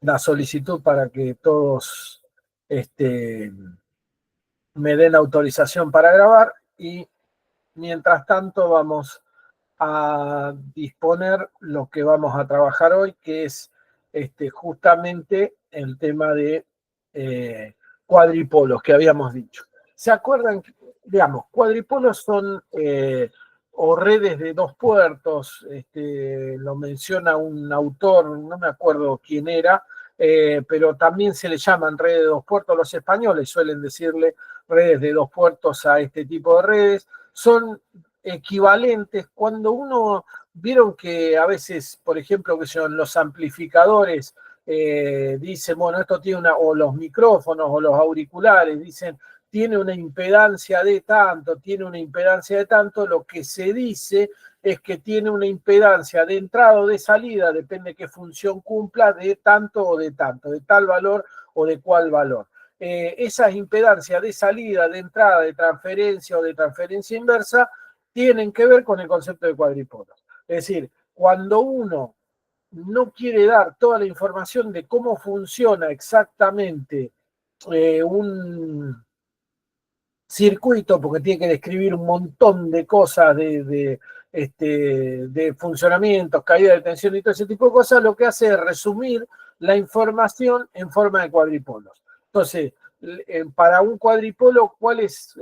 la solicitud para que todos me den autorización para grabar y mientras tanto vamos a disponer lo que vamos a trabajar hoy, que es justamente el tema de cuadripolos que habíamos dicho. ¿Se acuerdan? Digamos, cuadripolos son o redes de dos puertos, lo menciona un autor, no me acuerdo quién era, pero también se le llaman redes de dos puertos. Los españoles suelen decirle redes de dos puertos a este tipo de redes. Son equivalentes cuando uno, vieron que a veces, por ejemplo, que son los amplificadores, dicen, bueno, esto tiene una, o los micrófonos o los auriculares, dicen, tiene una impedancia de tanto, tiene una impedancia de tanto, lo que se dice es que tiene una impedancia de entrada o de salida, depende de qué función cumpla, de tanto o de tanto, de tal valor o de cual valor. Esas impedancias de salida, de entrada, de transferencia o de transferencia inversa, tienen que ver con el concepto de cuadripolos. Es decir, cuando uno no quiere dar toda la información de cómo funciona exactamente un circuito, porque tiene que describir un montón de cosas de funcionamientos, caída de tensión y todo ese tipo de cosas, lo que hace es resumir la información en forma de cuadripolos. Entonces, para un cuadripolo, ¿cuáles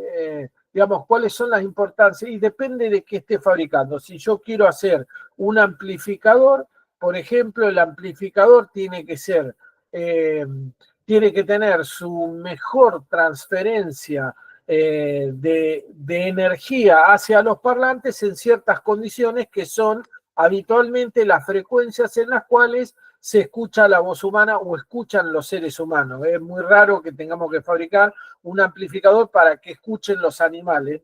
son las importancias? Y depende de qué esté fabricando. Si yo quiero hacer un amplificador, por ejemplo, el amplificador tiene que ser, tiene que tener su mejor transferencia de energía hacia los parlantes en ciertas condiciones que son habitualmente las frecuencias en las cuales se escucha la voz humana o escuchan los seres humanos. Es muy raro que tengamos que fabricar un amplificador para que escuchen los animales.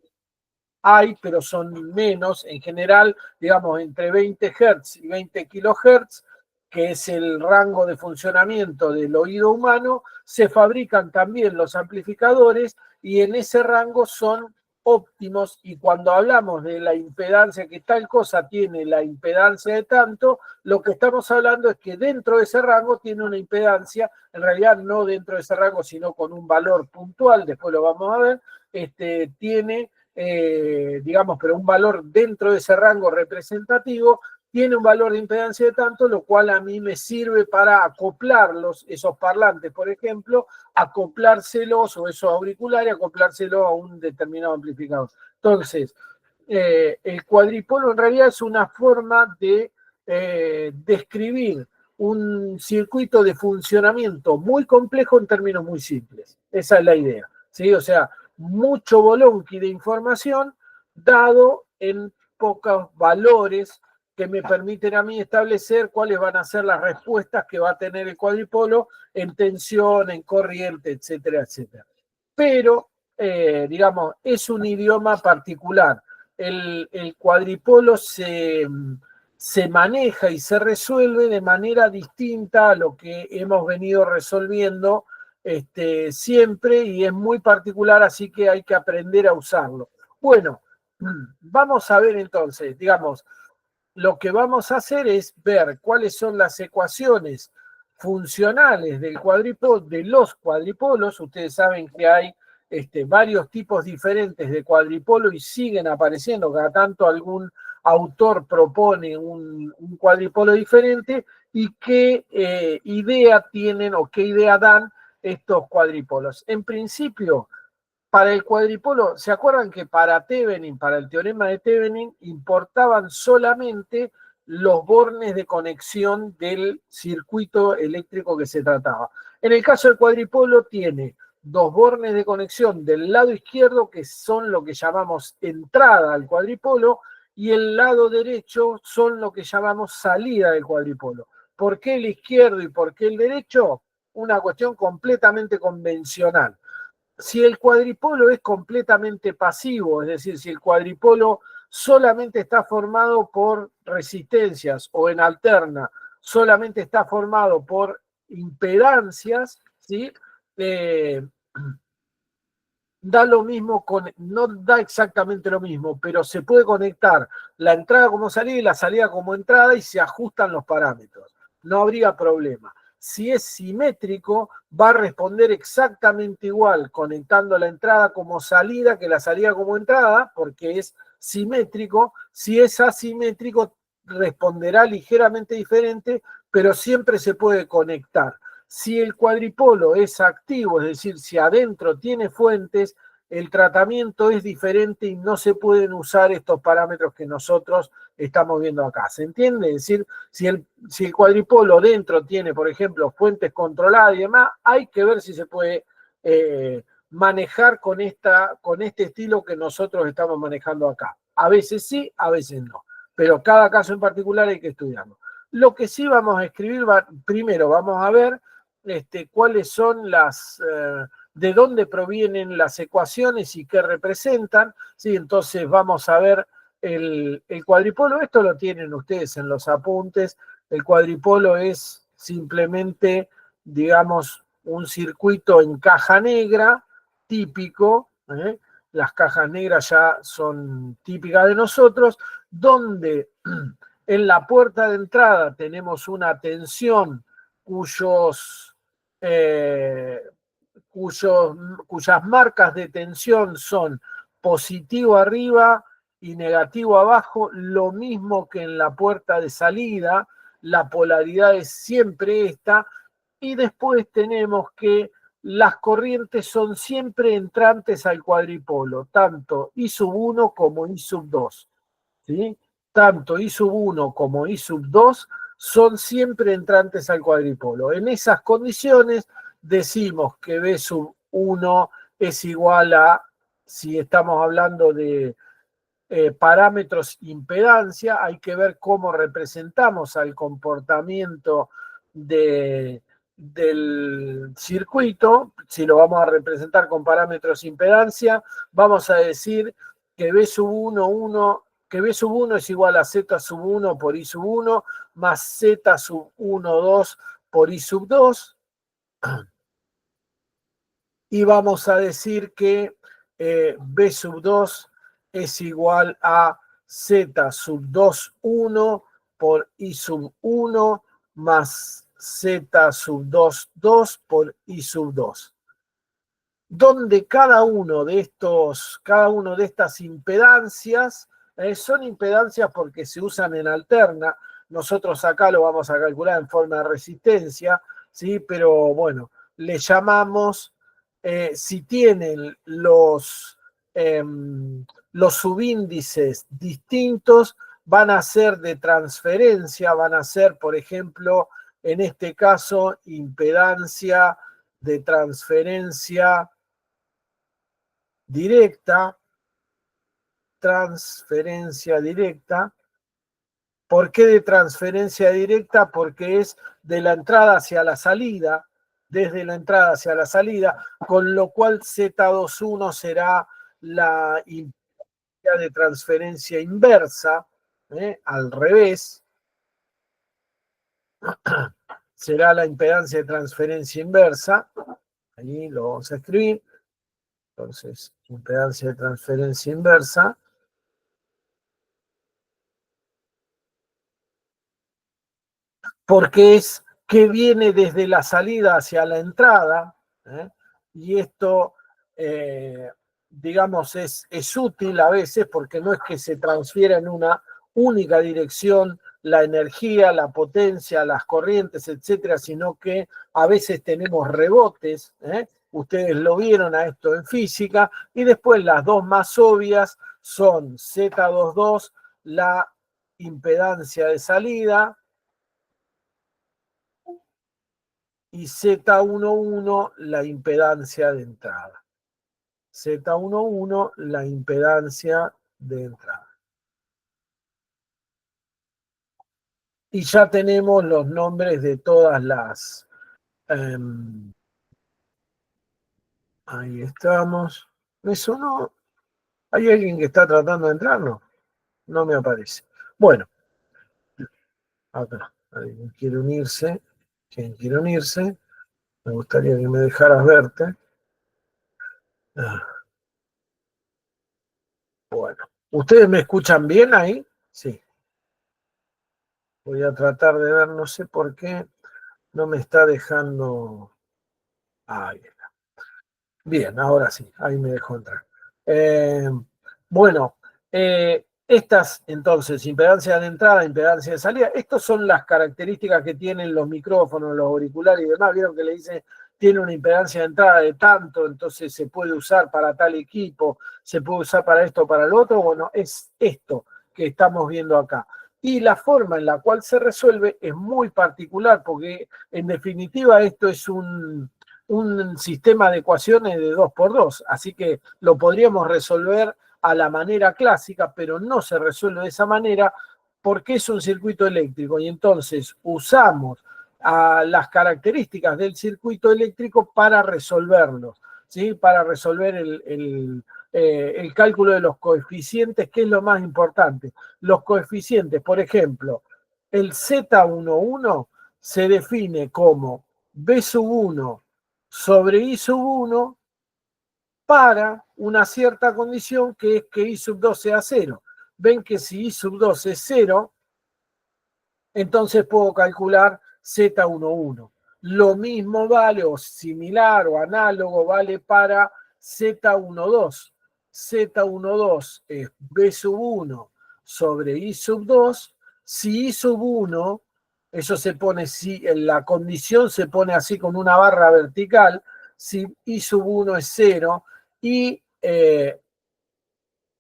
Hay, pero son menos, en general, digamos, entre 20 Hz y 20 kHz, que es el rango de funcionamiento del oído humano, se fabrican también los amplificadores y en ese rango son óptimos, y cuando hablamos de la impedancia, que tal cosa tiene la impedancia de tanto, lo que estamos hablando es que dentro de ese rango tiene una impedancia, en realidad no dentro de ese rango, sino con un valor puntual, después lo vamos a ver, tiene, pero un valor dentro de ese rango representativo, tiene un valor de impedancia de tanto, lo cual a mí me sirve para acoplarlos, esos parlantes, por ejemplo, acoplárselos, o esos auriculares, acoplárselos a un determinado amplificador. Entonces, el cuadripolo en realidad es una forma de describir un circuito de funcionamiento muy complejo en términos muy simples. Esa es la idea, ¿sí? O sea, mucho bolonqui de información dado en pocos valores que me permiten a mí establecer cuáles van a ser las respuestas que va a tener el cuadripolo en tensión, en corriente, etcétera, etcétera. Pero, es un idioma particular. El cuadripolo se maneja y se resuelve de manera distinta a lo que hemos venido resolviendo siempre, y es muy particular, así que hay que aprender a usarlo. Bueno, vamos a ver entonces, lo que vamos a hacer es ver cuáles son las ecuaciones funcionales del cuadripolo, de los cuadripolos. Ustedes saben que hay varios tipos diferentes de cuadripolo y siguen apareciendo, cada tanto algún autor propone un cuadripolo diferente, y qué idea tienen o qué idea dan estos cuadripolos. En principio, para el cuadripolo, ¿se acuerdan que para Thevenin, para el teorema de Thevenin, importaban solamente los bornes de conexión del circuito eléctrico que se trataba? En el caso del cuadripolo tiene dos bornes de conexión del lado izquierdo, que son lo que llamamos entrada al cuadripolo, y el lado derecho son lo que llamamos salida del cuadripolo. ¿Por qué el izquierdo y por qué el derecho? Una cuestión completamente convencional. Si el cuadripolo es completamente pasivo, es decir, si el cuadripolo solamente está formado por resistencias, o en alterna solamente está formado por impedancias, ¿sí? Da lo mismo, no da exactamente lo mismo, pero se puede conectar la entrada como salida y la salida como entrada y se ajustan los parámetros. No habría problema. Si es simétrico, va a responder exactamente igual, conectando la entrada como salida que la salida como entrada, porque es simétrico. Si es asimétrico, responderá ligeramente diferente, pero siempre se puede conectar. Si el cuadripolo es activo, es decir, si adentro tiene fuentes, el tratamiento es diferente y no se pueden usar estos parámetros que nosotros estamos viendo acá. ¿Se entiende? Es decir, si el cuadripolo dentro tiene, por ejemplo, fuentes controladas y demás, hay que ver si se puede manejar con este estilo que nosotros estamos manejando acá. A veces sí, a veces no. Pero cada caso en particular hay que estudiarlo. Lo que sí vamos a escribir, primero vamos a ver cuáles son de dónde provienen las ecuaciones y qué representan. ¿Sí? Entonces vamos a ver el cuadripolo. Esto lo tienen ustedes en los apuntes. El cuadripolo es simplemente, digamos, un circuito en caja negra típico. Las cajas negras ya son típicas de nosotros, donde en la puerta de entrada tenemos una tensión eh, cuyas marcas de tensión son positivo arriba y negativo abajo, lo mismo que en la puerta de salida, la polaridad es siempre esta, y después tenemos que las corrientes son siempre entrantes al cuadripolo, tanto I sub 1 como I sub 2. ¿Sí? Tanto I sub 1 como I sub 2 son siempre entrantes al cuadripolo. En esas condiciones decimos que B sub 1 es igual a, si estamos hablando de parámetros impedancia, hay que ver cómo representamos al comportamiento del circuito. Si lo vamos a representar con parámetros impedancia, vamos a decir que B sub 1, que B sub 1 es igual a Z sub 1 por I sub 1 más Z sub 1, 2 por I sub 2. Y vamos a decir que B sub 2 es igual a Z sub 2, 1 por I sub 1 más Z sub 2, 2 por I sub 2. Donde cada uno de estas impedancias, son impedancias porque se usan en alterna. Nosotros acá lo vamos a calcular en forma de resistencia, ¿sí? Pero bueno, le llamamos, si tienen los subíndices distintos, van a ser de transferencia, van a ser, por ejemplo, en este caso, impedancia de transferencia directa. ¿Por qué de transferencia directa? Porque es de la entrada hacia la salida, desde la entrada hacia la salida, con lo cual Z21 será la impedancia de transferencia inversa, al revés, será la impedancia de transferencia inversa. Ahí lo vamos a escribir. Entonces, impedancia de transferencia inversa. Porque es que viene desde la salida hacia la entrada, y esto, digamos, es útil a veces porque no es que se transfiera en una única dirección la energía, la potencia, las corrientes, etcétera, sino que a veces tenemos rebotes. Ustedes lo vieron a esto en física, y después las dos más obvias son Z22, la impedancia de salida, y Z11 la impedancia de entrada. Z11 la impedancia de entrada. Y ya tenemos los nombres de todas las... ahí estamos. ¿Eso no? ¿Hay alguien que está tratando de entrar? No, no me aparece. Bueno, acá. ¿Alguien quiere unirse? ¿Quién quiere unirse? Me gustaría que me dejaras verte. Bueno, ¿ustedes me escuchan bien ahí? Sí. Voy a tratar de ver, no sé por qué no me está dejando... Ahí está. Bien, ahora sí, ahí me dejó entrar. Bueno, estas entonces, impedancia de entrada, impedancia de salida, estas son las características que tienen los micrófonos, los auriculares y demás. Vieron que le dice, tiene una impedancia de entrada de tanto, entonces se puede usar para tal equipo, se puede usar para esto, para lo otro. Bueno, es esto que estamos viendo acá. Y la forma en la cual se resuelve es muy particular, porque en definitiva esto es un sistema de ecuaciones de 2 por 2, así que lo podríamos resolver a la manera clásica, pero no se resuelve de esa manera porque es un circuito eléctrico y entonces usamos a las características del circuito eléctrico para resolverlo, ¿sí? Para resolver el cálculo de los coeficientes, que es lo más importante. Los coeficientes, por ejemplo, el Z11 se define como B sub 1 sobre I sub 1 para una cierta condición que es que I sub 2 sea 0. Ven que si I sub 2 es 0, entonces puedo calcular Z11. Lo mismo vale, o similar, o análogo, vale para Z12. Z12 es B sub 1 sobre I sub 2. Si I sub 1, eso se pone, si la condición se pone así con una barra vertical, si I sub 1 es 0, y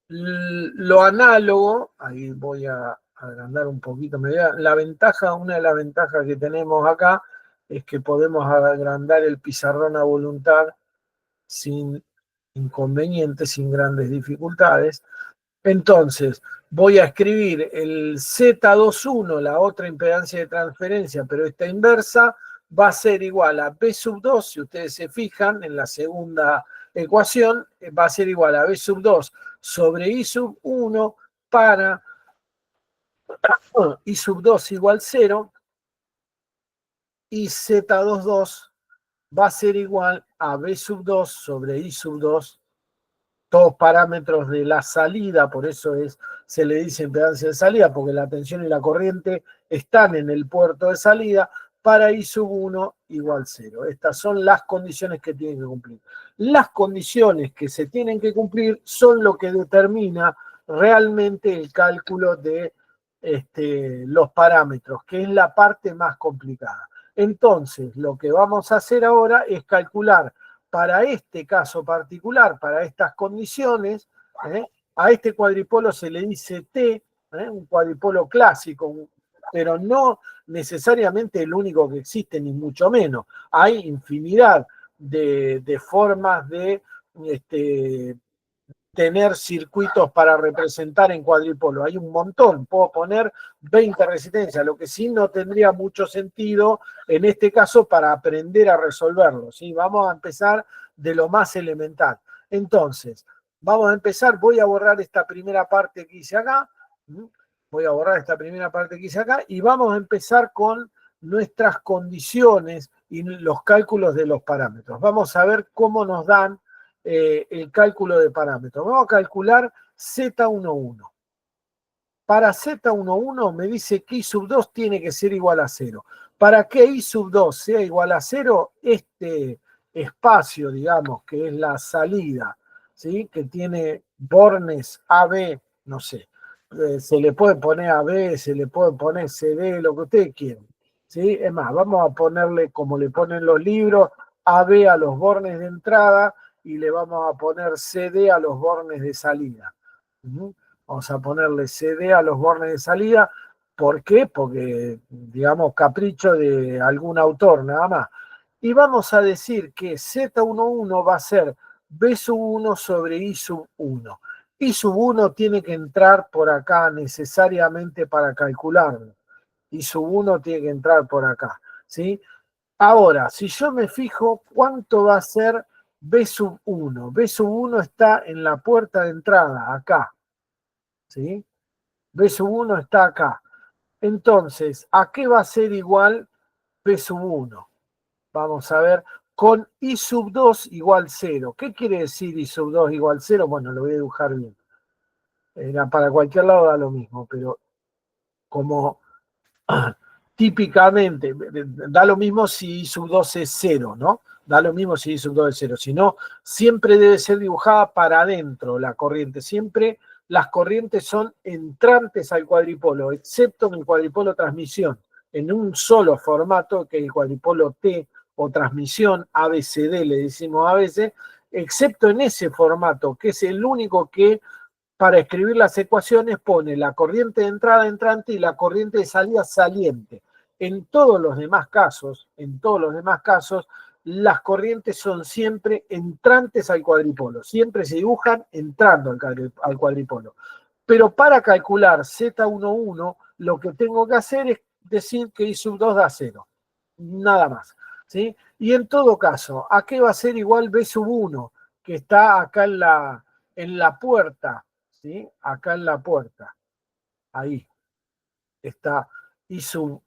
lo análogo, ahí voy a agrandar un poquito, la ventaja, una de las ventajas que tenemos acá es que podemos agrandar el pizarrón a voluntad sin inconvenientes, sin grandes dificultades. Entonces, voy a escribir el Z21, la otra impedancia de transferencia, pero esta inversa, va a ser igual a B sub 2, si ustedes se fijan en la segunda ecuación, va a ser igual a B sub 2 sobre I sub 1 para I sub 2 igual 0, y Z22 va a ser igual a B sub 2 sobre I sub 2, todos parámetros de la salida, por eso se le dice impedancia de salida, porque la tensión y la corriente están en el puerto de salida, para I sub 1 igual 0. Estas son las condiciones que tienen que cumplir. Las condiciones que se tienen que cumplir son lo que determina realmente el cálculo de los parámetros, que es la parte más complicada. Entonces, lo que vamos a hacer ahora es calcular para este caso particular, para estas condiciones, a este cuadripolo se le dice T, un cuadripolo clásico, pero no necesariamente el único que existe, ni mucho menos. Hay infinidad de formas de tener circuitos para representar en cuadripolo. Hay un montón, puedo poner 20 resistencias, lo que sí no tendría mucho sentido en este caso para aprender a resolverlo. ¿Sí? Vamos a empezar de lo más elemental. Entonces, vamos a empezar, voy a borrar esta primera parte que hice acá, voy a borrar esta primera parte que hice acá, y vamos a empezar con nuestras condiciones y los cálculos de los parámetros. Vamos a ver cómo nos dan el cálculo de parámetros. Vamos a calcular Z11. Para Z11 me dice que I sub 2 tiene que ser igual a 0. Para que I sub 2 sea igual a 0, este espacio, digamos, que es la salida, ¿sí? Que tiene bornes AB, no sé, se le puede poner AB, se le puede poner CD, lo que ustedes quieran. ¿Sí? Es más, vamos a ponerle, como le ponen los libros, AB a los bornes de entrada y le vamos a poner CD a los bornes de salida. Vamos a ponerle CD a los bornes de salida. ¿Por qué? Porque, digamos, capricho de algún autor, nada más. Y vamos a decir que Z11 va a ser B sub 1 sobre I sub 1. I sub 1 tiene que entrar por acá necesariamente para calcularlo. I sub 1 tiene que entrar por acá, ¿sí? Ahora, si yo me fijo, ¿cuánto va a ser B sub 1? B sub 1 está en la puerta de entrada, acá, ¿sí? B sub 1 está acá. Entonces, ¿a qué va a ser igual B sub 1? Vamos a ver, con I sub 2 igual 0. ¿Qué quiere decir I sub 2 igual 0? Bueno, lo voy a dibujar bien. Para cualquier lado da lo mismo, pero como típicamente, da lo mismo si I sub 2 es 0, ¿no? Da lo mismo si I sub 2 es 0, sino siempre debe ser dibujada para adentro la corriente. Siempre las corrientes son entrantes al cuadripolo, excepto en el cuadripolo transmisión, en un solo formato, que es el cuadripolo T o transmisión, ABCD, le decimos a veces, excepto en ese formato, que es el único que para escribir las ecuaciones pone la corriente de entrada entrante y la corriente de salida saliente. En todos los demás casos, las corrientes son siempre entrantes al cuadripolo, siempre se dibujan entrando al cuadripolo. Pero para calcular Z11, lo que tengo que hacer es decir que I sub 2 da 0, nada más, ¿sí? Y en todo caso, ¿a qué va a ser igual B sub 1? Que está acá en la puerta, ¿sí? Acá en la puerta, ahí está B sub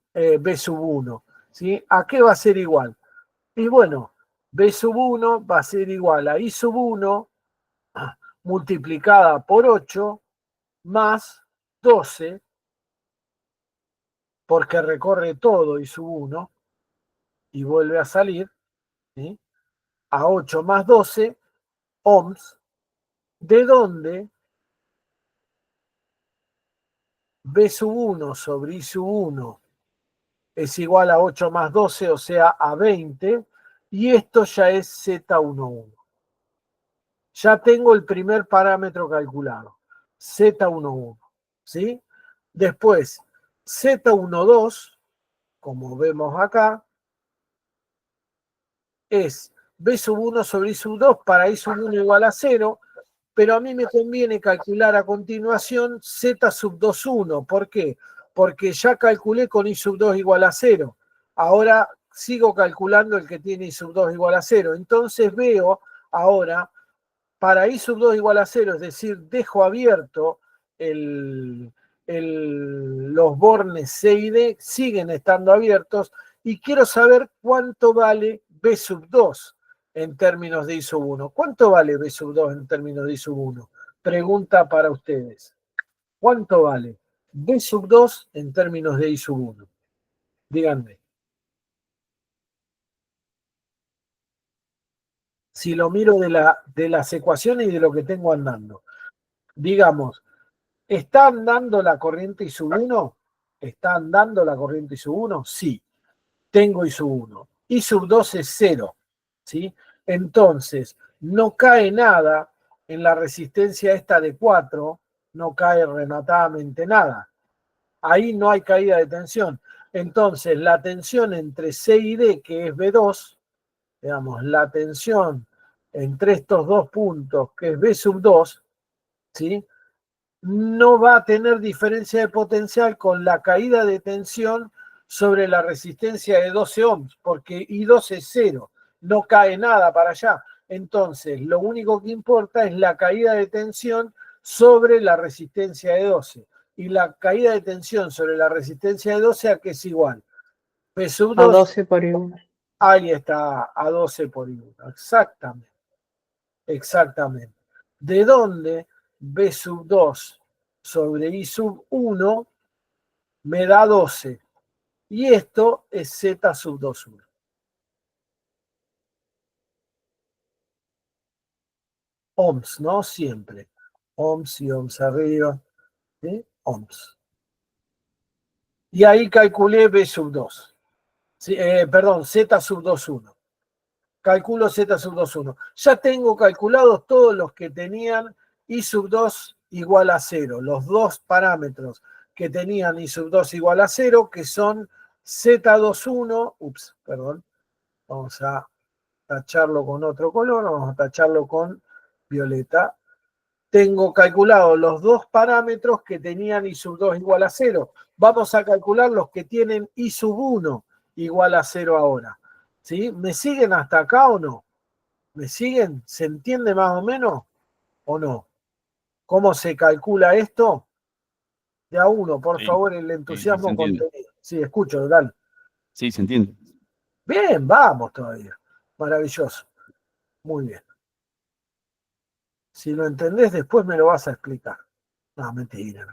1, ¿sí? ¿A qué va a ser igual? Y bueno, B sub 1 va a ser igual a I sub 1 multiplicada por 8 más 12, porque recorre todo I sub 1 y vuelve a salir, ¿sí? A 8 más 12 ohms, de donde B sub 1 sobre I sub 1 es igual a 8 más 12, o sea, a 20, y esto ya es Z11. Ya tengo el primer parámetro calculado, Z11, ¿sí? Después, Z12, como vemos acá, es B sub 1 sobre I sub 2 para I sub 1 igual a 0, pero a mí me conviene calcular a continuación Z sub 21. ¿Por qué? Porque ya calculé con I sub 2 igual a 0. Ahora sigo calculando el que tiene I sub 2 igual a 0. Entonces veo ahora, para I sub 2 igual a 0, es decir, dejo abierto los bornes C y D, siguen estando abiertos, y quiero saber cuánto vale B sub 2 en términos de I sub 1. ¿Cuánto vale B sub 2 en términos de I sub 1? Pregunta para ustedes. ¿Cuánto vale B sub 2 en términos de I sub 1? Díganme. Si lo miro de las ecuaciones y de lo que tengo andando. Digamos, ¿está andando la corriente I sub 1? ¿Está andando la corriente I sub 1? Sí. Tengo I sub 1. I sub 2 es 0, ¿sí? Entonces, no cae nada en la resistencia esta de 4, no cae rematadamente nada. Ahí no hay caída de tensión. Entonces, la tensión entre C y D, que es B2, digamos, la tensión entre estos dos puntos, que es B sub 2, ¿sí? No va a tener diferencia de potencial con la caída de tensión sobre la resistencia de 12 ohms, porque I2 es 0, no cae nada para allá. Entonces, lo único que importa es la caída de tensión sobre la resistencia de 12. Y la caída de tensión sobre la resistencia de 12, ¿a qué es igual? P sub A 2, 12 por I1. ahí está, a 12 por I1. Exactamente, exactamente. ¿De dónde B sub 2 sobre I sub 1 me da 12? Y esto es Z sub 21. Ohms, ¿no? Siempre. Ohms y ohms arriba. ¿Sí? Ohms. Y ahí calculé B sub 2. Sí, perdón, Z sub 21. Calculo Z sub 21. Ya tengo calculados todos los que tenían I sub 2 igual a 0. Los dos parámetros que tenían I sub 2 igual a 0, que son Z21. Ups, perdón. Vamos a tacharlo con otro color. Vamos a tacharlo con violeta. Tengo calculado los dos parámetros que tenían I sub 2 igual a 0. Vamos a calcular los que tienen I sub 1 igual a 0 ahora. ¿Sí? ¿Me siguen hasta acá o no? ¿Me siguen? ¿Se entiende más o menos o no? ¿Cómo se calcula esto? De a uno, por Sí, favor, el sí, sí, se entusiasmo entiende. contenido. Sí, escucho, dale. Sí, se entiende. Bien, vamos todavía. Maravilloso. Muy bien. Si lo entendés, después me lo vas a explicar. No, mentira.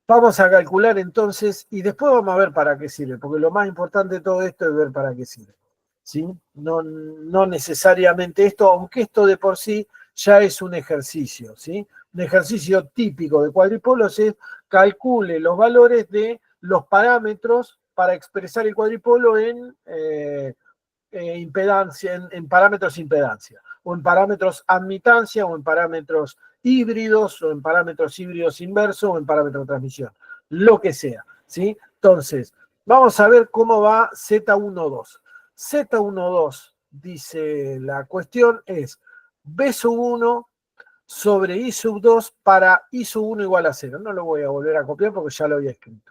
Vamos a calcular entonces, y después vamos a ver para qué sirve, porque lo más importante de todo esto es ver para qué sirve. ¿Sí? No necesariamente esto, aunque esto de por sí ya es un ejercicio. ¿Sí? Un ejercicio típico de cuadripolos es calcule los valores de los parámetros para expresar el cuadripolo en impedancia, en parámetros impedancia, o en parámetros admitancia, o en parámetros híbridos, o en parámetros híbridos inversos, o en parámetros de transmisión, lo que sea, ¿sí? Entonces, vamos a ver cómo va Z12. Z12, dice la cuestión, es B sub 1 sobre I sub 2 para I sub 1 igual a 0. No lo voy a volver a copiar porque ya lo había escrito.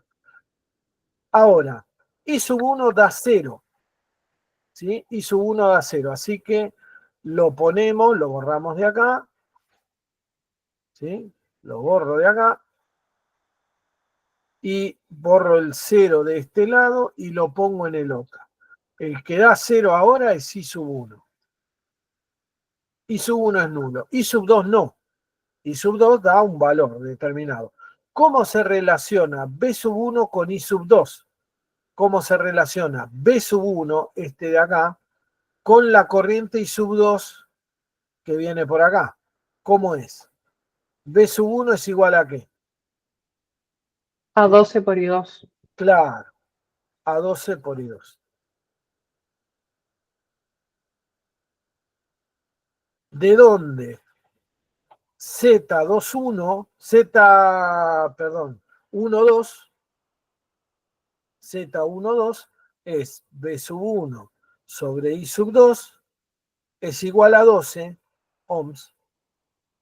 Ahora, I sub 1 da 0. ¿Sí? Y sub 1 da 0. Así que lo ponemos, lo borramos de acá. ¿Sí? Lo borro de acá. Y borro el 0 de este lado y lo pongo en el otro. El que da 0 ahora es I sub 1. I sub 1 es nulo. I sub 2 no. I sub 2 da un valor determinado. ¿Cómo se relaciona B sub 1 con I sub 2? ¿Cómo se relaciona B sub 1, este de acá, con la corriente I sub 2 que viene por acá? ¿Cómo es? B sub 1 es igual a qué? A 12 por I2. Claro, a 12 por I2. ¿De dónde? Z21, perdón, 12, Z12 es B sub 1 sobre I sub 2 es igual a 12 ohms.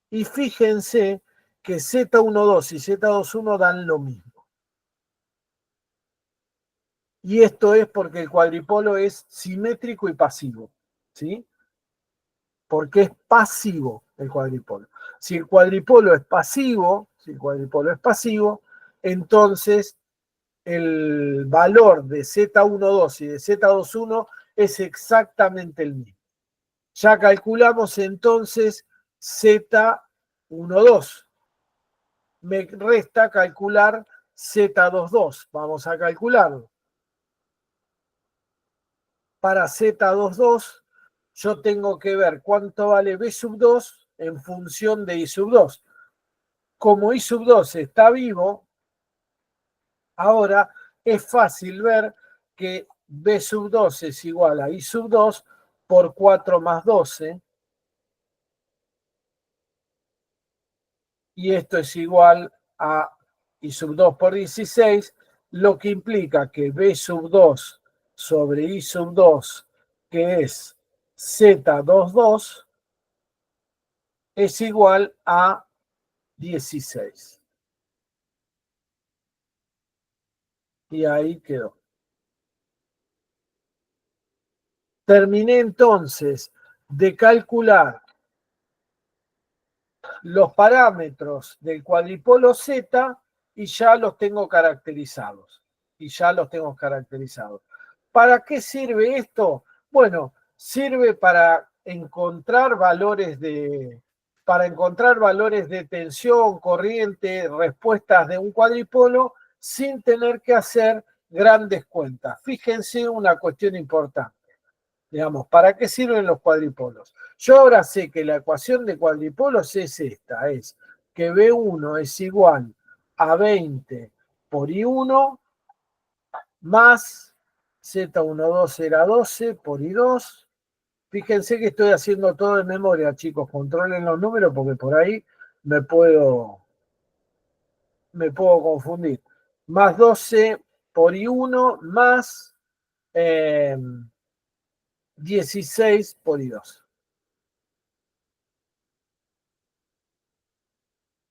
Y fíjense que Z12 y Z21 dan lo mismo. Y esto es porque el cuadripolo es simétrico y pasivo. ¿Sí? Porque es pasivo el cuadripolo. Si el cuadripolo es pasivo, entonces el valor de Z12 y de Z21 es exactamente el mismo. Ya calculamos entonces Z12. Me resta calcular Z22. Vamos a calcularlo. Para Z22 yo tengo que ver cuánto vale B sub 2 en función de I sub 2. Como I sub 2 está vivo, ahora es fácil ver que B sub 2 es igual a I sub 2 por 4 más 12. Y esto es igual a I sub 2 por 16, lo que implica que B sub 2 sobre I sub 2, que es Z22, es igual a 16. Y ahí quedó. Terminé entonces de calcular los parámetros del cuadripolo Z y ya los tengo caracterizados. ¿Para qué sirve esto? Bueno, sirve para encontrar valores de tensión, corriente, respuestas de un cuadripolo sin tener que hacer grandes cuentas. Fíjense una cuestión importante. Digamos, ¿para qué sirven los cuadripolos? Yo ahora sé que la ecuación de cuadripolos es esta, es que B1 es igual a 20 por I1 más Z12 era 12 por I2. Fíjense que estoy haciendo todo de memoria, chicos, controlen los números porque por ahí me puedo confundir. Más 12 por I1 más 16 por I2.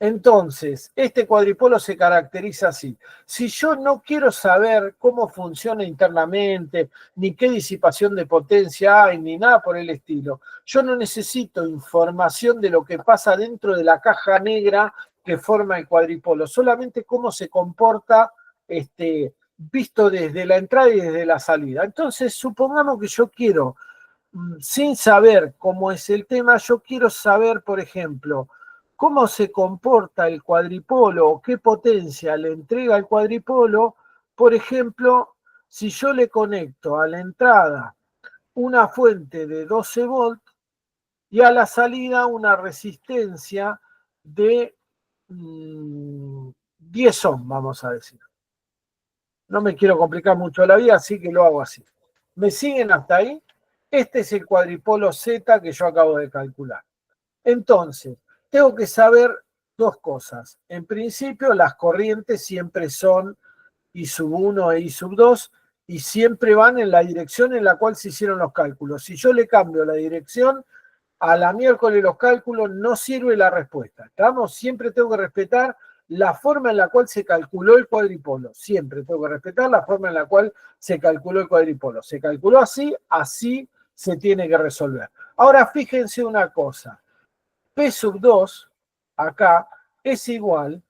Entonces, este cuadripolo se caracteriza así. Si yo no quiero saber cómo funciona internamente, ni qué disipación de potencia hay, ni nada por el estilo, yo no necesito información de lo que pasa dentro de la caja negra que forma el cuadripolo, solamente cómo se comporta visto desde la entrada y desde la salida. Entonces, supongamos que yo quiero, sin saber cómo es el tema, yo quiero saber, por ejemplo, cómo se comporta el cuadripolo o qué potencia le entrega el cuadripolo. Por ejemplo, si yo le conecto a la entrada una fuente de 12 volts y a la salida una resistencia de 10 ohms, vamos a decir. No me quiero complicar mucho la vida, así que lo hago así. ¿Me siguen hasta ahí? Este es el cuadripolo Z que yo acabo de calcular. Entonces, tengo que saber dos cosas. En principio, las corrientes siempre son I sub 1 e I sub 2 y siempre van en la dirección en la cual se hicieron los cálculos. Si yo le cambio la dirección, a la miércoles los cálculos no sirve la respuesta. ¿Estamos? Siempre tengo que respetar la forma en la cual se calculó el cuadripolo. Siempre tengo que respetar la forma en la cual se calculó el cuadripolo. Se calculó así, así se tiene que resolver. Ahora fíjense una cosa. P sub 2, acá, es igual,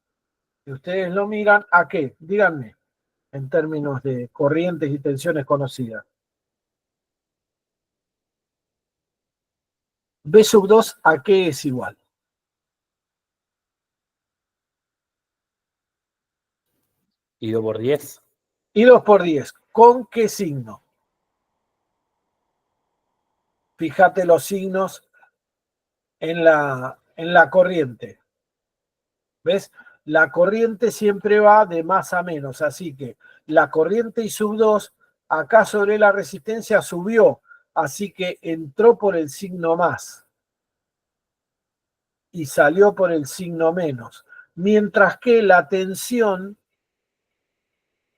si ustedes lo miran, ¿a qué? Díganme, en términos de corrientes y tensiones conocidas. B sub 2, ¿a qué es igual? Y 2 por 10. Y 2 por 10. ¿Con qué signo? Fíjate los signos en la corriente. ¿Ves? La corriente siempre va de más a menos, así que la corriente I sub 2, acá sobre la resistencia subió, así que entró por el signo más y salió por el signo menos. Mientras que la tensión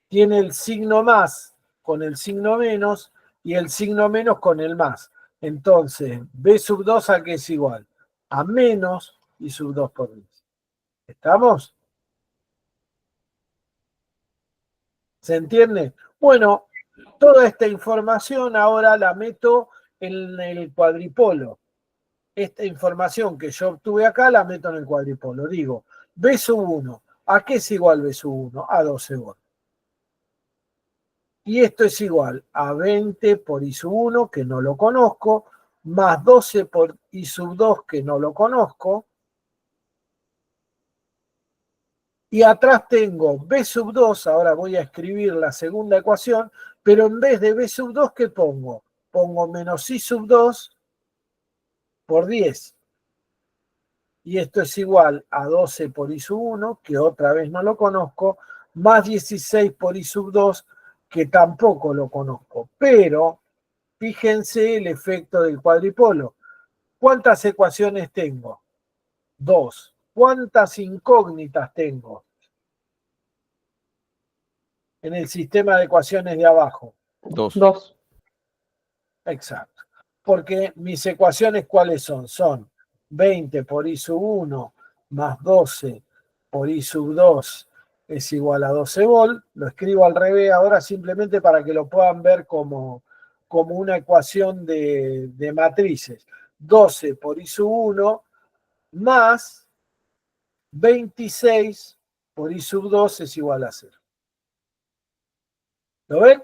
tiene el signo más con el signo menos y el signo menos con el más. Entonces, B sub 2 a qué es igual? A menos I sub 2 por 10. ¿Estamos? ¿Se entiende? Bueno, toda esta información ahora la meto en el cuadripolo. Esta información que yo obtuve acá la meto en el cuadripolo. Digo, B sub 1. ¿A qué es igual B sub 1? A 12 volts. Y esto es igual a 20 por I sub 1, que no lo conozco, más 12 por I sub 2, que no lo conozco. Y atrás tengo B sub 2, ahora voy a escribir la segunda ecuación, pero en vez de B sub 2, ¿qué pongo? Pongo menos I sub 2 por 10. Y esto es igual a 12 por I sub 1, que otra vez no lo conozco, más 16 por I sub 2, que tampoco lo conozco. Pero fíjense el efecto del cuadripolo. ¿Cuántas ecuaciones tengo? 2. ¿Cuántas incógnitas tengo en el sistema de ecuaciones de abajo? 2. 2. Exacto. Porque mis ecuaciones, ¿cuáles son? Son 20 por I sub 1 más 12 por I sub 2 es igual a 12 volt. Lo escribo al revés ahora simplemente para que lo puedan ver como una ecuación de matrices. 12 por I sub 1 más 26 por I sub 2 es igual a 0. ¿Lo ven?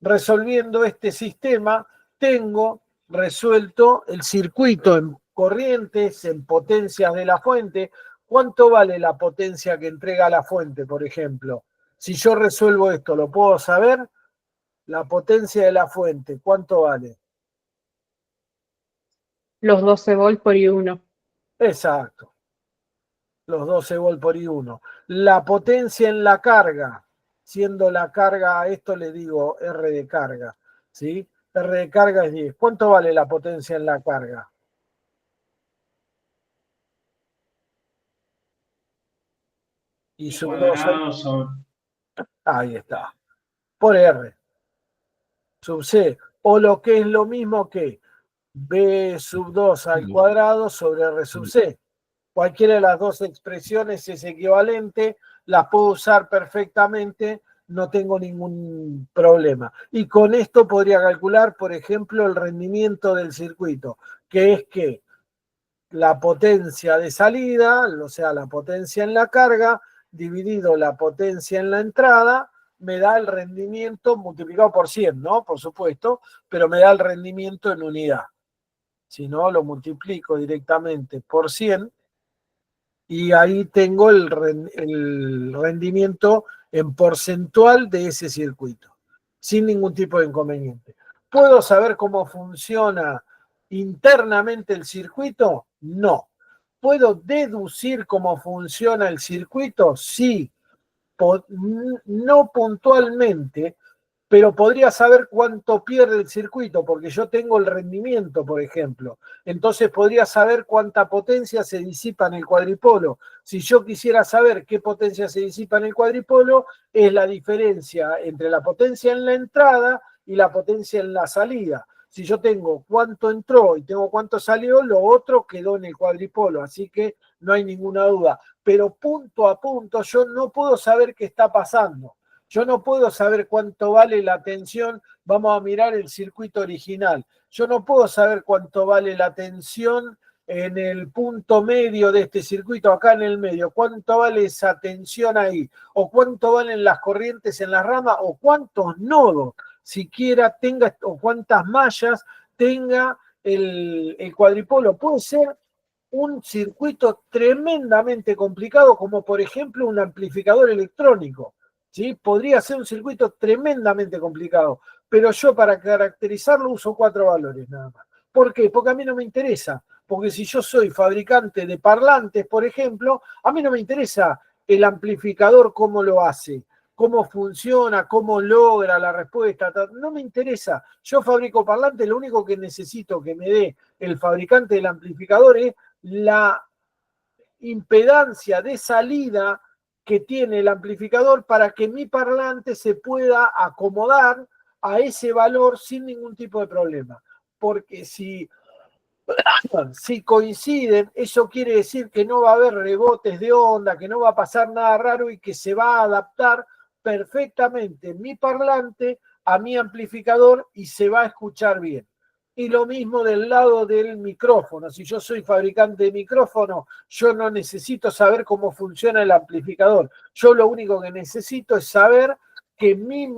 Resolviendo este sistema, tengo resuelto el circuito en corrientes, en potencias de la fuente. ¿Cuánto vale la potencia que entrega la fuente, por ejemplo? Si yo resuelvo esto, ¿lo puedo saber? La potencia de la fuente, ¿cuánto vale? Los 12 volts por I1. Exacto. Los 12 volt por I1. La potencia en la carga, siendo la carga, a esto le digo R de carga, ¿sí? R de carga es 10. ¿Cuánto vale la potencia en la carga? Y sub 2. Ahí está. Por R. Sub C. O lo que es lo mismo que B sub 2 al cuadrado sobre R sub C. Cualquiera de las dos expresiones es equivalente, las puedo usar perfectamente, no tengo ningún problema. Y con esto podría calcular, por ejemplo, el rendimiento del circuito, que es que la potencia de salida, o sea, la potencia en la carga, dividido la potencia en la entrada, me da el rendimiento multiplicado por 100, ¿no? Por supuesto, pero me da el rendimiento en unidad. Si no, lo multiplico directamente por 100, y ahí tengo el rendimiento en porcentual de ese circuito, sin ningún tipo de inconveniente. ¿Puedo saber cómo funciona internamente el circuito? No. ¿Puedo deducir cómo funciona el circuito? Sí. No puntualmente, pero podría saber cuánto pierde el circuito, porque yo tengo el rendimiento, por ejemplo. Entonces podría saber cuánta potencia se disipa en el cuadripolo. Si yo quisiera saber qué potencia se disipa en el cuadripolo, es la diferencia entre la potencia en la entrada y la potencia en la salida. Si yo tengo cuánto entró y tengo cuánto salió, lo otro quedó en el cuadripolo, así que no hay ninguna duda. Pero punto a punto yo no puedo saber qué está pasando. Yo no puedo saber cuánto vale la tensión. Vamos a mirar el circuito original. Yo no puedo saber cuánto vale la tensión en el punto medio de este circuito, acá en el medio. ¿Cuánto vale esa tensión ahí? ¿O cuánto valen las corrientes en las ramas? ¿O cuántos nodos siquiera tenga, o cuántas mallas tenga el cuadripolo? Puede ser un circuito tremendamente complicado, como por ejemplo un amplificador electrónico. ¿Sí? Podría ser un circuito tremendamente complicado, pero yo para caracterizarlo uso 4 valores nada más. ¿Por qué? Porque a mí no me interesa, porque si yo soy fabricante de parlantes, por ejemplo, a mí no me interesa el amplificador cómo lo hace, cómo funciona, cómo logra la respuesta, no me interesa. Yo fabrico parlantes, lo único que necesito que me dé el fabricante del amplificador es la impedancia de salida que tiene el amplificador para que mi parlante se pueda acomodar a ese valor sin ningún tipo de problema. Porque si coinciden, eso quiere decir que no va a haber rebotes de onda, que no va a pasar nada raro y que se va a adaptar perfectamente mi parlante a mi amplificador y se va a escuchar bien. Y lo mismo del lado del micrófono. Si yo soy fabricante de micrófono, yo no necesito saber cómo funciona el amplificador. Yo lo único que necesito es saber que mi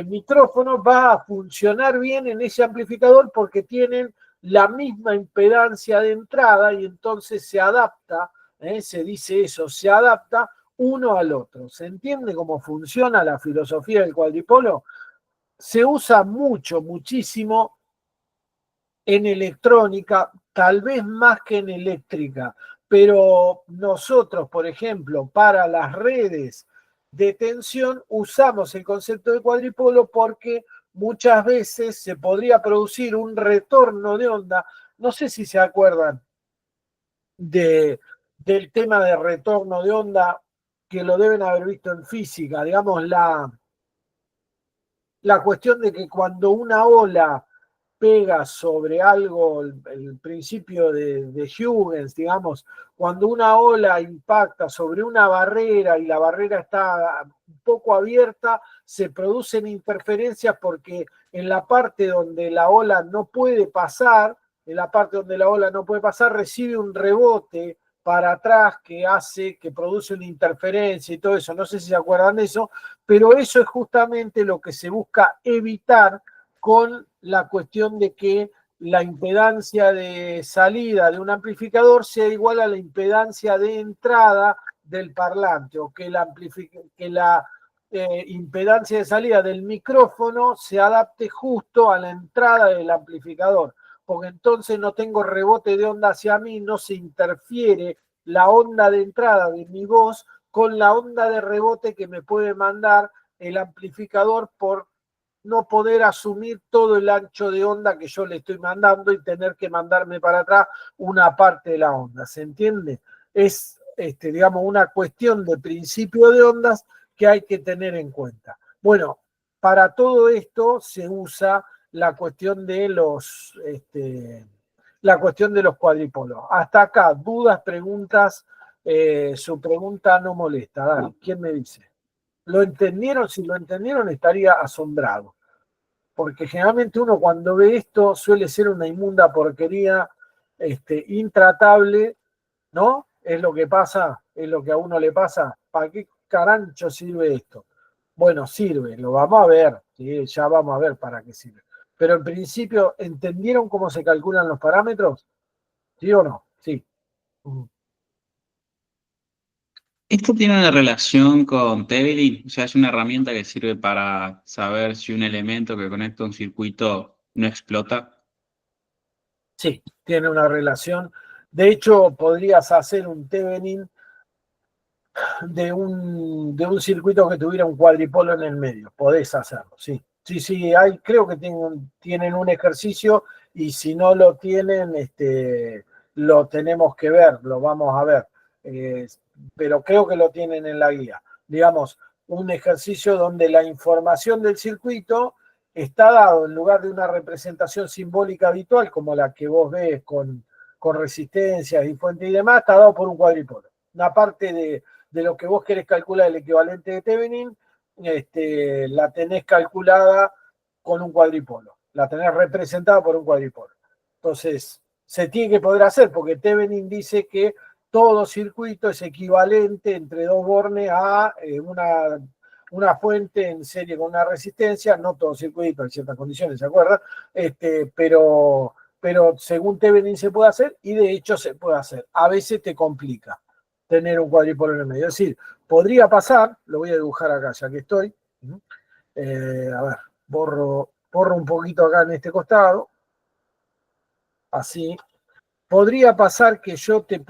micrófono va a funcionar bien en ese amplificador porque tienen la misma impedancia de entrada y entonces se adapta, se dice eso, se adapta uno al otro. ¿Se entiende cómo funciona la filosofía del cuadripolo? Se usa mucho, muchísimo en electrónica, tal vez más que en eléctrica, pero nosotros, por ejemplo, para las redes de tensión usamos el concepto de cuadripolo porque muchas veces se podría producir un retorno de onda. No sé si se acuerdan del tema de retorno de onda, que lo deben haber visto en física, digamos, la cuestión de que cuando una ola pega sobre algo, el principio de Huygens, digamos, cuando una ola impacta sobre una barrera y la barrera está un poco abierta, se producen interferencias porque en la parte donde la ola no puede pasar, recibe un rebote para atrás que hace, que produce una interferencia y todo eso. No sé si se acuerdan de eso, pero eso es justamente lo que se busca evitar con la cuestión de que la impedancia de salida de un amplificador sea igual a la impedancia de entrada del parlante, o que la impedancia de salida del micrófono se adapte justo a la entrada del amplificador, porque entonces no tengo rebote de onda hacia mí, no se interfiere la onda de entrada de mi voz con la onda de rebote que me puede mandar el amplificador por no poder asumir todo el ancho de onda que yo le estoy mandando y tener que mandarme para atrás una parte de la onda. ¿Se entiende? Es, digamos, una cuestión de principio de ondas que hay que tener en cuenta. Bueno, para todo esto se usa la cuestión de los cuadripolos. Hasta acá, dudas, preguntas, su pregunta no molesta. Dale, ¿quién me dice? ¿Lo entendieron? Si lo entendieron estaría asombrado. Porque generalmente uno cuando ve esto suele ser una inmunda porquería, intratable, ¿no? Es lo que pasa, es lo que a uno le pasa. ¿Para qué carancho sirve esto? Bueno, sirve, lo vamos a ver, ¿sí? Ya vamos a ver para qué sirve. Pero en principio, ¿entendieron cómo se calculan los parámetros? ¿Sí o no? Sí. ¿Esto tiene una relación con Thevenin? O sea, es una herramienta que sirve para saber si un elemento que conecta un circuito no explota. Sí, tiene una relación. De hecho, podrías hacer un Thevenin de un circuito que tuviera un cuadripolo en el medio. Podés hacerlo, sí. Sí, creo que tienen un ejercicio y si no lo tienen, lo tenemos que ver, lo vamos a ver. Pero creo que lo tienen en la guía. Digamos, un ejercicio donde la información del circuito está dado en lugar de una representación simbólica habitual, como la que vos ves con resistencias y fuentes y demás, está dado por un cuadripolo. Una parte de lo que vos querés calcular el equivalente de Thevenin, la tenés calculada con un cuadripolo, la tenés representada por un cuadripolo. Entonces, se tiene que poder hacer, porque Thevenin dice que todo circuito es equivalente entre dos bornes a una fuente en serie con una resistencia, no todo circuito, hay ciertas condiciones, ¿se acuerdan? Pero según Thevenin se puede hacer, y de hecho se puede hacer. A veces te complica tener un cuadripolo en el medio. Es decir, podría pasar, lo voy a dibujar acá ya que estoy. A ver, borro un poquito acá en este costado. Así. Podría pasar que yo te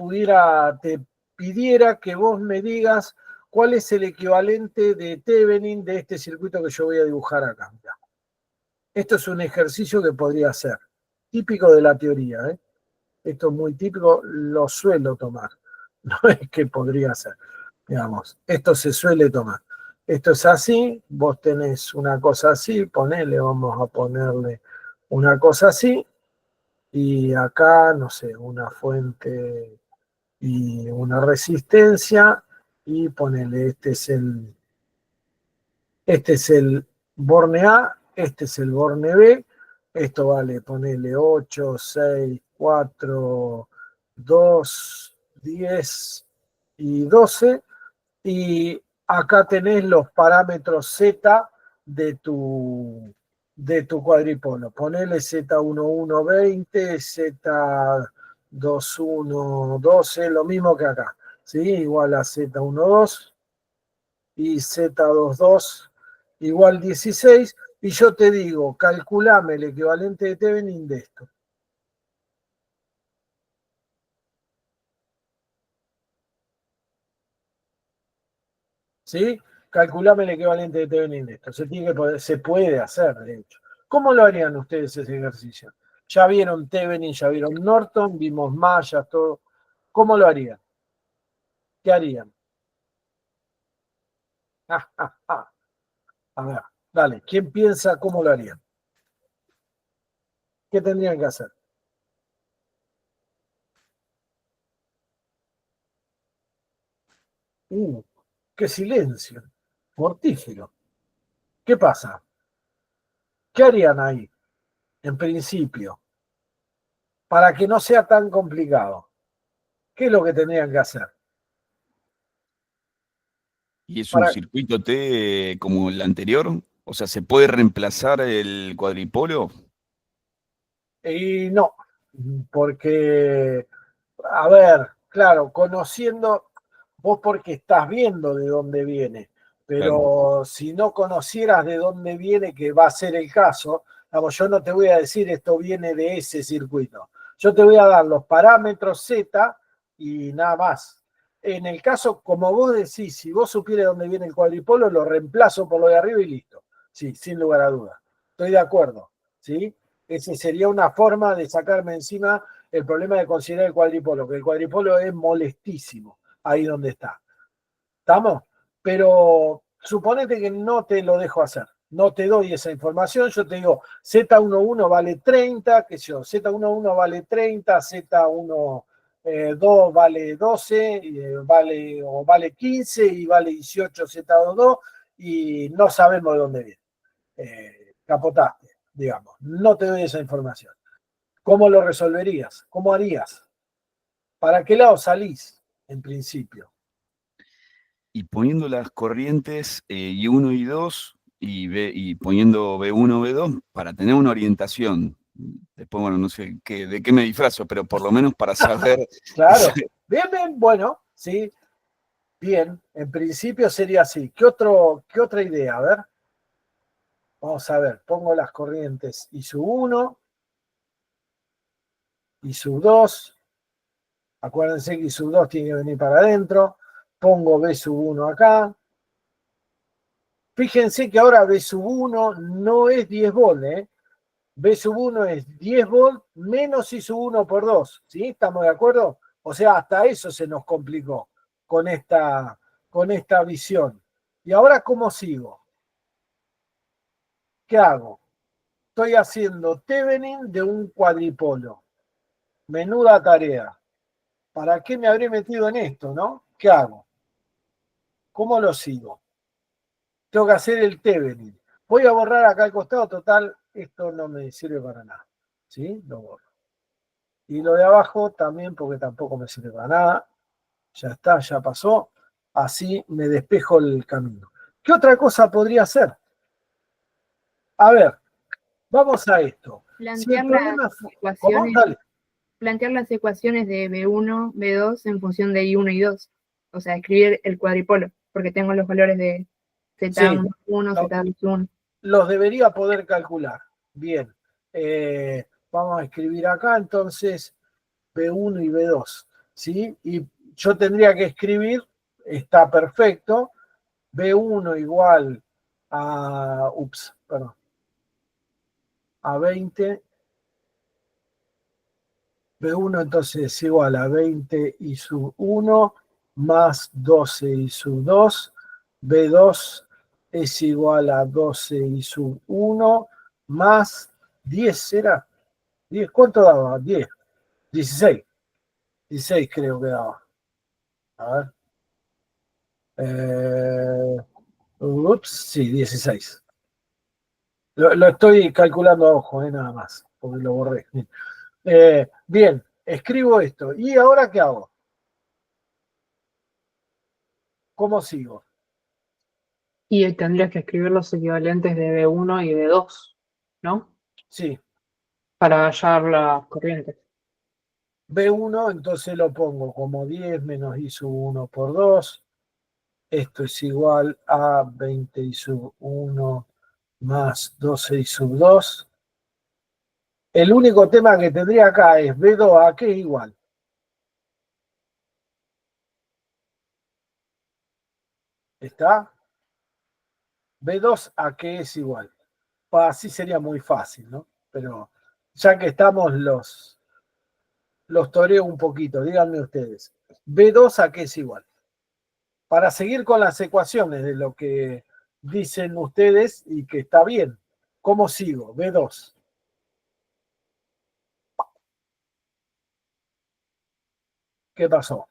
pidiera que vos me digas cuál es el equivalente de Thevenin de este circuito que yo voy a dibujar acá. Mirá. Esto es un ejercicio que podría ser típico de la teoría, ¿eh? Esto es muy típico, lo suelo tomar. No es que podría ser. Digamos, esto se suele tomar. Esto es así, vos tenés una cosa así, vamos a ponerle una cosa así, y acá, no sé, una fuente y una resistencia, y ponele, este es el borne A, este es el borne B, esto vale, ponele 8, 6, 4, 2, 10 y 12, y acá tenés los parámetros Z de tu cuadripolo. Ponele Z11 20, Z21 12, lo mismo que acá, ¿sí? Igual a Z12 y Z22 igual 16, y yo te digo, calculame el equivalente de Thevenin de esto. ¿Sí? Calculame el equivalente de Thevenin de esto. Se puede hacer, de hecho. ¿Cómo lo harían ustedes ese ejercicio? Ya vieron Thevenin, ya vieron Norton, vimos mallas, todo. ¿Cómo lo harían? ¿Qué harían? A ver, dale, ¿quién piensa cómo lo harían? ¿Qué tendrían que hacer? ¡Qué silencio! Mortífero. ¿Qué pasa? ¿Qué harían ahí, en principio, para que no sea tan complicado? ¿Qué es lo que tendrían que hacer? ¿Y es un circuito T como el anterior? O sea, ¿se puede reemplazar el cuadripolo? Y no, porque, a ver, claro, conociendo, vos porque estás viendo de dónde viene, pero si no conocieras de dónde viene, que va a ser el caso, vamos, yo no te voy a decir esto viene de ese circuito. Yo te voy a dar los parámetros Z y nada más. En el caso, como vos decís, si vos supieras dónde viene el cuadripolo, lo reemplazo por lo de arriba y listo. Sí, sin lugar a dudas. Estoy de acuerdo, ¿sí? Esa sería una forma de sacarme encima el problema de considerar el cuadripolo, que el cuadripolo es molestísimo ahí donde está. ¿Estamos? Pero suponete que no te lo dejo hacer. No te doy esa información, yo te digo Z11 vale 30, qué sé yo, Z11 vale 30, Z12 vale 12, vale 15 y vale 18 Z22 y no sabemos de dónde viene. Capotaste, digamos. No te doy esa información. ¿Cómo lo resolverías? ¿Cómo harías? ¿Para qué lado salís, en principio? Y poniendo las corrientes I1 y 2 y poniendo B1, B2 para tener una orientación. Después, bueno, no sé de qué me disfrazo, pero por lo menos para saber. Claro. Bien, bueno, sí. Bien, en principio sería así. ¿Qué otra idea? A ver. Vamos a ver, pongo las corrientes I sub 1, I sub 2. Acuérdense que I sub 2 tiene que venir para adentro. Pongo B sub 1 acá. Fíjense que ahora B sub 1 no es 10 volt, ¿eh? B sub 1 es 10 volt menos I sub 1 por 2. ¿Sí? ¿Estamos de acuerdo? O sea, hasta eso se nos complicó con esta visión. ¿Y ahora cómo sigo? ¿Qué hago? Estoy haciendo Thevenin de un cuadripolo. Menuda tarea. ¿Para qué me habré metido en esto, no? ¿Qué hago? ¿Cómo lo sigo? Tengo que hacer el Thevenin. Voy a borrar acá al costado, total, esto no me sirve para nada. ¿Sí? Lo borro. Y lo de abajo también, porque tampoco me sirve para nada. Ya está, ya pasó. Así me despejo el camino. ¿Qué otra cosa podría hacer? A ver, vamos a esto. Si el problema ¿Cómo? Dale. Plantear las ecuaciones de B1, B2 en función de I1 y 2. O sea, escribir el cuadripolo, porque tengo los valores de Z1, Z2, Los debería poder calcular. Bien. Vamos a escribir acá entonces B1 y B2. ¿Sí? Y yo tendría que escribir, está perfecto, B1 igual a, a 20. B1 entonces es igual a 20 I sub 1 más 12 I sub 2. B2 es igual a 12 I sub 1 más 10, ¿será? 10, ¿cuánto daba? 10, 16. 16 creo que daba. A ver. Sí, 16. Lo estoy calculando a ojo, nada más, porque lo borré. Bien, escribo esto. ¿Y ahora qué hago? ¿Cómo sigo? Y tendrías que escribir los equivalentes de B1 y B2, ¿no? Sí, Para hallar las corrientes. B1, entonces lo pongo como 10 menos I sub 1 por 2. Esto es igual a 20 I sub 1 más 12 I sub 2. El único tema que tendría acá es B2A, que es igual. ¿Está? B2A, que es igual. Así sería muy fácil, ¿no? Pero ya que estamos, los toreo un poquito. Díganme ustedes. B2A, que es igual. Para seguir con las ecuaciones de lo que dicen ustedes y que está bien. ¿Cómo sigo? B2. ¿Qué pasó?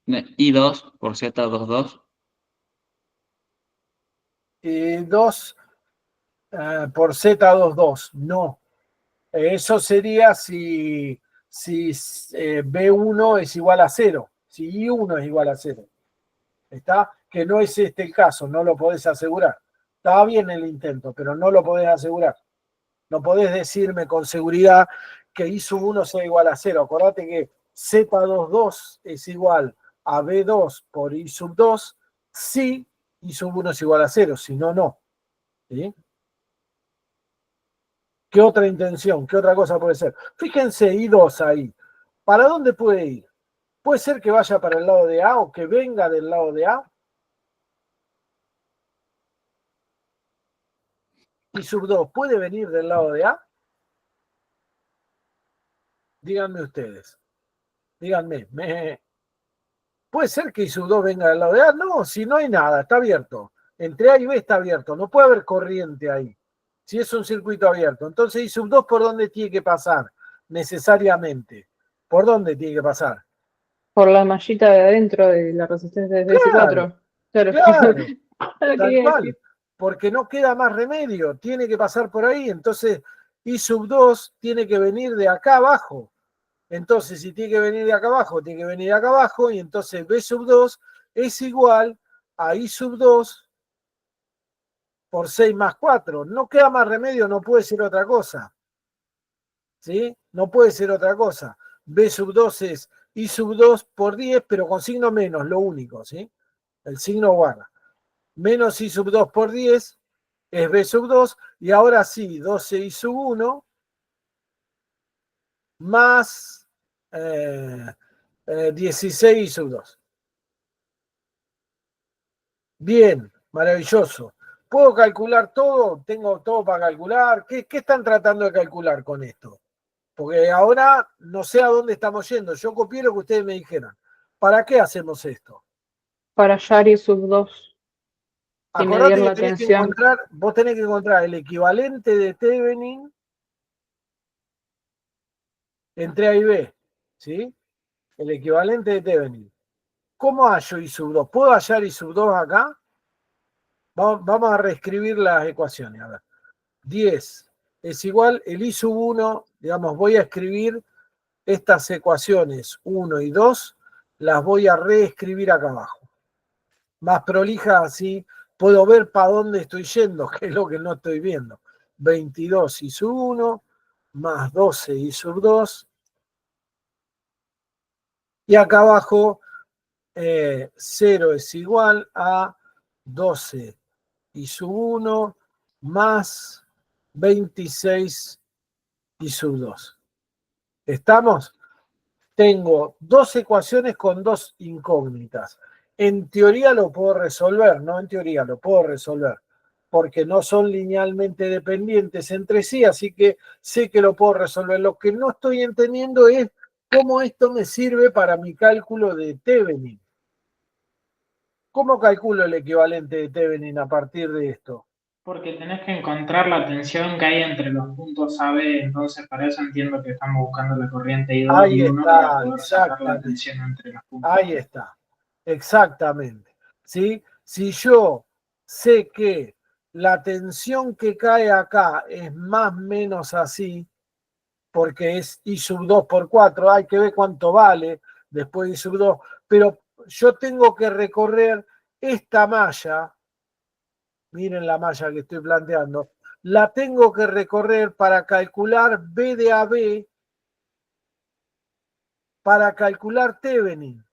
I2 por Z22. Y 2 por Z22. No. Eso sería si B1 es igual a 0. Si I1 es igual a 0. ¿Está? Que no es este el caso, no lo podés asegurar. Estaba bien el intento, pero no lo podés asegurar. No podés decirme con seguridad que I sub 1 sea igual a 0. Acordate que Z22 es igual a B2 por I sub 2 si I sub 1 es igual a 0, si no, no. ¿Sí? ¿Qué otra intención? ¿Qué otra cosa puede ser? Fíjense I2 ahí. ¿Para dónde puede ir? ¿Puede ser que vaya para el lado de A o que venga del lado de A? I sub 2 puede venir del lado de A. Díganme ustedes. Díganme. ¿Puede ser que I sub 2 venga del lado de A? No, si no hay nada, está abierto. Entre A y B está abierto. No puede haber corriente ahí. Si es un circuito abierto. Entonces I sub 2 ¿por dónde tiene que pasar? Necesariamente. ¿Por dónde tiene que pasar? Por la mallita de adentro de la resistencia de DC4. Claro. Claro. Lo Tal quería cual. decir. Porque no queda más remedio. Tiene que pasar por ahí. Entonces I sub 2 tiene que venir de acá abajo. Entonces, si tiene que venir de acá abajo, tiene que venir de acá abajo, y entonces B sub 2 es igual a I sub 2 por 6 más 4. No queda más remedio, no puede ser otra cosa. ¿Sí? No puede ser otra cosa. B sub 2 es I sub 2 por 10, pero con signo menos, lo único, ¿sí? El signo guarda. Menos I sub 2 por 10 es B sub 2, y ahora sí, 12I sub 1 más 16I sub 2. Bien, maravilloso. ¿Puedo calcular todo? ¿Tengo todo para calcular? ¿Qué están tratando de calcular con esto? Porque ahora no sé a dónde estamos yendo. Yo copié lo que ustedes me dijeron. ¿Para qué hacemos esto? Para hallar I sub 2 y medir Acordate la que tenés que tensión. encontrar, vos tenés que encontrar el equivalente de Thevenin entre A y B, ¿sí? El equivalente de Thevenin. ¿Cómo hallo I sub 2? ¿Puedo hallar I sub 2 acá? Vamos a reescribir las ecuaciones. A ver. 10 es igual, el I sub 1, digamos, voy a escribir estas ecuaciones 1 y 2, las voy a reescribir acá abajo. Más prolija, así puedo ver para dónde estoy yendo, que es lo que no estoy viendo. 22 I sub 1 más 12 I sub 2. Y acá abajo 0 es igual a 12 I sub 1 más 26 I sub 2. ¿Estamos? Tengo dos ecuaciones con dos incógnitas. En teoría lo puedo resolver, no en teoría, lo puedo resolver, porque no son linealmente dependientes entre sí, así que sé que lo puedo resolver. Lo que no estoy entendiendo es cómo esto me sirve para mi cálculo de Thevenin. ¿Cómo calculo el equivalente de Thevenin a partir de esto? Porque tenés que encontrar la tensión que hay entre los puntos AB, entonces para eso entiendo que estamos buscando la corriente I2 Ahí y 1 para está, poder sacar la exactamente. tensión entre los puntos. Ahí está, exactamente. ¿Sí? Si yo sé que la tensión que cae acá es más o menos así, porque es I sub 2 por 4, hay que ver cuánto vale después I sub 2, pero yo tengo que recorrer esta malla, miren la malla que estoy planteando, la tengo que recorrer para calcular B de AB, para calcular Thevenin.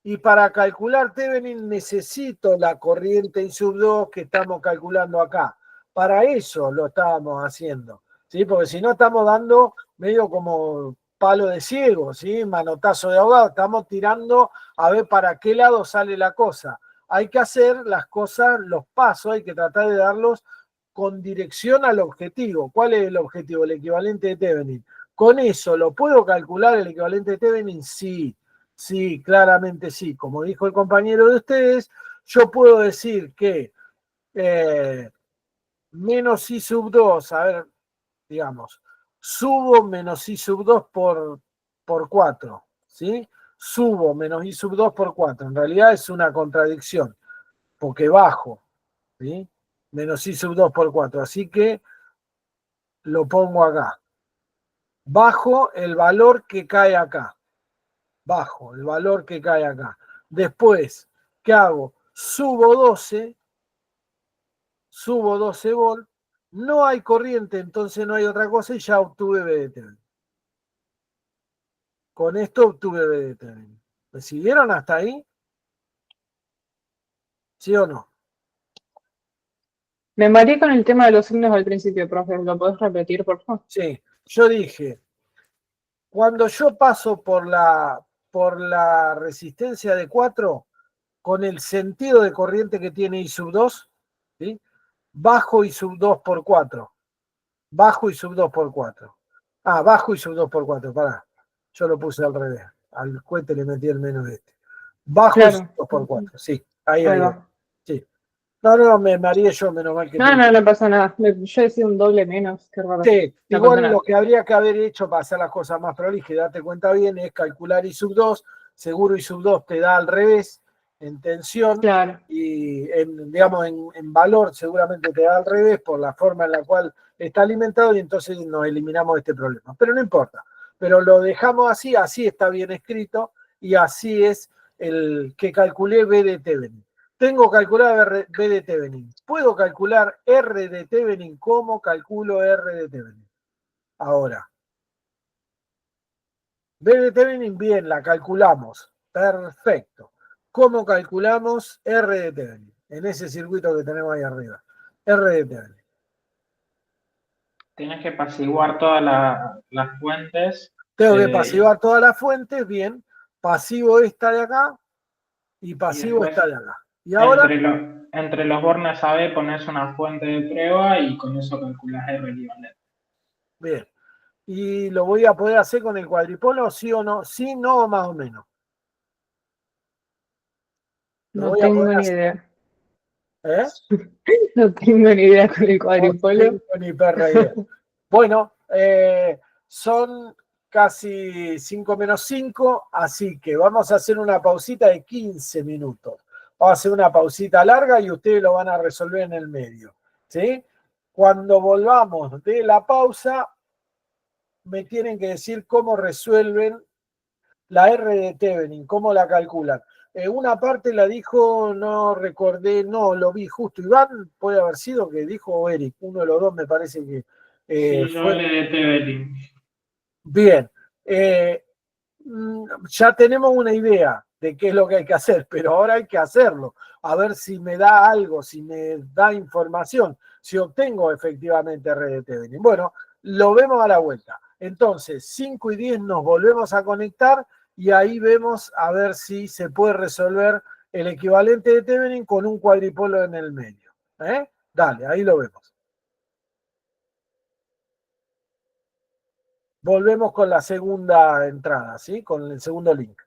Y para calcular Thevenin necesito la corriente I sub 2 que estamos calculando acá. Para eso lo estábamos haciendo, ¿sí? Porque si no estamos dando medio como palo de ciego, ¿sí? Manotazo de ahogado. Estamos tirando a ver para qué lado sale la cosa. Hay que hacer las cosas, los pasos, hay que tratar de darlos con dirección al objetivo. ¿Cuál es el objetivo? El equivalente de Thevenin. Con eso, ¿lo puedo calcular el equivalente de Thevenin? Sí. Sí, claramente sí. Como dijo el compañero de ustedes, yo puedo decir que menos I sub 2, a ver, digamos, subo menos I sub 2 por 4, ¿sí? Subo menos I sub 2 por 4. En realidad es una contradicción, porque bajo, ¿sí? Menos I sub 2 por 4. Así que lo pongo acá. Bajo el valor que cae acá. Bajo el valor que cae acá. Después, ¿qué hago? Subo 12 volt, no hay corriente, entonces no hay otra cosa y ya obtuve B de Thevenin. Con esto obtuve B de Thevenin. ¿Me siguieron hasta ahí? ¿Sí o no? Me mareé con el tema de los signos al principio, profe. ¿Lo podés repetir, por favor? Sí, yo dije, cuando yo paso por la resistencia de 4, con el sentido de corriente que tiene I sub 2, ¿sí? Bajo I sub 2 por 4. Bajo I sub 2 por 4. Ah, bajo I sub 2 por 4, pará. Yo lo puse al revés. Al cohete le metí el menos este. Bajo I sub 2 por 4, sí. Ahí. Sí. No, me mareé yo, menos mal que... No pasa nada. Yo decía un doble menos, qué raro. Sí, No igual pasa nada. lo que habría que haber hecho para hacer las cosas más prolijas, date cuenta bien, es calcular I sub 2, seguro I sub 2 te da al revés, en tensión, Claro. y digamos en valor seguramente te da al revés por la forma en la cual está alimentado y entonces nos eliminamos este problema. Pero no importa, pero lo dejamos así, así está bien escrito y así es el que calculé B de Thevenin. Tengo calculado B de Thevenin. ¿Puedo calcular R de Thevenin? ¿Cómo calculo R de Thevenin? Ahora. B de Thevenin, bien, la calculamos. Perfecto. ¿Cómo calculamos R de Thevenin? En ese circuito que tenemos ahí arriba. R de Thevenin. Tienes que apaciguar todas las fuentes. Tengo que pasivar todas las fuentes, bien. Pasivo esta de acá y pasivo esta de acá. Y ahora, Entre los bornes AB pones una fuente de prueba y con eso calculas R equivalente. bien. ¿Y lo voy a poder hacer con el cuadripolo, sí o no? Sí, no, más o menos. No tengo ni idea. ¿Eh? No tengo ni idea con el cuadripolo. No tengo ni perra idea. Bueno, son casi 5 menos 5, así que vamos a hacer una pausita de 15 minutos. Vamos a hacer una pausita larga y ustedes lo van a resolver en el medio, ¿sí? Cuando volvamos de la pausa, me tienen que decir cómo resuelven la R de Thevenin, cómo la calculan. Una parte la dijo, no recordé, no, lo vi justo. Iván, puede haber sido que dijo, o Eric, uno de los dos me parece que Sí, yo le de Thevenin. Bien. Ya tenemos una idea de qué es lo que hay que hacer, pero ahora hay que hacerlo. A ver si me da algo, si me da información, si obtengo efectivamente R de Thevenin. Bueno, lo vemos a la vuelta. Entonces, 5 y 10 nos volvemos a conectar y ahí vemos a ver si se puede resolver el equivalente de Thevenin con un cuadripolo en el medio. Dale, ahí lo vemos. Volvemos con la segunda entrada, ¿sí? Con el segundo link.